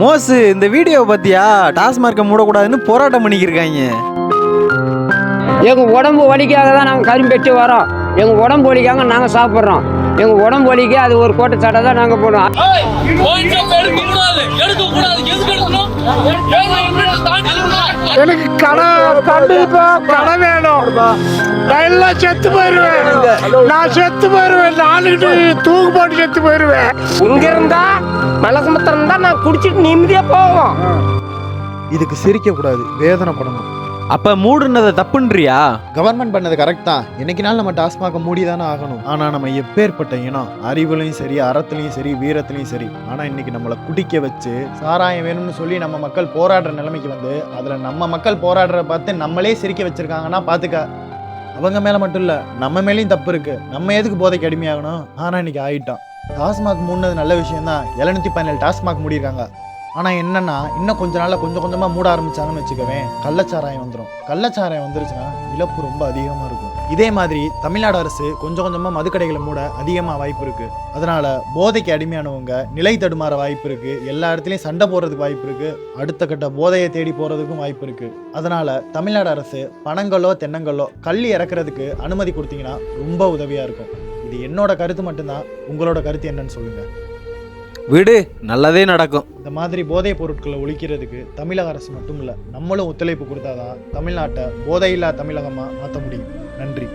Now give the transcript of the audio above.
மோசு இந்த வீடியோ பத்தியா? டாஸ்மார்க்கை மூடக்கூடாதுன்னு போராட்டம் பண்ணிக்கிருக்காங்க. எங்க உடம்பு வலிக்காக தான் நாங்கள் கரும்பெட்டு வரோம். எங்க உடம்பு வலிக்காக நாங்கள் சாப்பிட்றோம். எங்க உடம்பு வலிக்கு அது ஒரு கோட்டை சட்டை தான் நாங்கள் போடுறோம். எனக்கு கண்டிப்பா கடை வேணும். நான் எல்லாம் செத்து போயிருவேன். நான் செத்து போயிருவேன். நாளைக்கு தூக்கு போட்டு செத்து போயிருவேன். இங்க இருந்தா மலசமுத்திரம் இருந்தா நான் குடிச்சிட்டு நிம்மதியா போவோம். இதுக்கு சிரிக்க கூடாது, வேதனைப்படணும். அப்ப மூடுனதை தப்புன்றியா? கவர்மெண்ட் பண்ணது கரெக்ட் தான். என்னைக்குனாலும் நம்ம டாஸ்மாக மூடி தானே ஆகணும். ஆனா நம்ம எப்பேற்பட்ட இனம், அறிவுலையும் சரி, அறத்துலையும் சரி, வீரத்துலையும் சரி. ஆனா இன்னைக்கு நம்மளை குடிக்க வச்சு சாராயம் வேணும்னு சொல்லி நம்ம மக்கள் போராடுற நிலைமைக்கு வந்து அதுல நம்ம மக்கள் போராடுறத பார்த்து நம்மளே சிரிக்க வச்சிருக்காங்கன்னா பாத்துக்க. அவங்க மேல மட்டும் இல்ல, நம்ம மேலேயும் தப்பு இருக்கு. நம்ம எதுக்கு போதைக்கு அடிமையாகணும்? ஆனா இன்னைக்கு ஆயிட்டோம். டாஸ்மாக் மூடினது நல்ல விஷயம் தான். 717 டாஸ்மாக் மூடிருக்காங்க. ஆனால் என்னன்னா இன்னும் கொஞ்ச நாளில் கொஞ்சம் கொஞ்சமாக மூட ஆரம்பிச்சாங்கன்னு வச்சுக்கவேன், கள்ளச்சாராயம் வந்துடும். கள்ளச்சாராயம் வந்துருச்சுன்னா இழப்பு ரொம்ப அதிகமாக இருக்கும். இதே மாதிரி தமிழ்நாடு அரசு கொஞ்சம் கொஞ்சமாக மதுக்கடைகளை மூட அதிகமாக வாய்ப்பு இருக்குது. அதனால் போதைக்கு அடிமையானவங்க நிலை தடுமாற வாய்ப்பு இருக்குது. எல்லா இடத்துலையும் சண்டை போடுறதுக்கு வாய்ப்பு இருக்குது. அடுத்த கட்ட போதையை தேடி போகிறதுக்கும் வாய்ப்பு இருக்குது. அதனால் தமிழ்நாடு அரசு பனங்களோ தென்னங்களோ கள்ளி இறக்குறதுக்கு அனுமதி கொடுத்தீங்கன்னா ரொம்ப உதவியாக இருக்கும். இது என்னோட கருத்து மட்டும்தான். உங்களோட கருத்து என்னன்னு சொல்லுங்கள். விடு, நல்லதே நடக்கும். இந்த மாதிரி போதைப் பொருட்களை ஒழிக்கிறதுக்கு தமிழக அரசு மட்டும் இல்லை, நம்மளும் ஒத்துழைப்பு கொடுத்தாதான் தமிழ்நாட்டை போதையில்லா தமிழகமாக மாற்ற முடியும். நன்றி.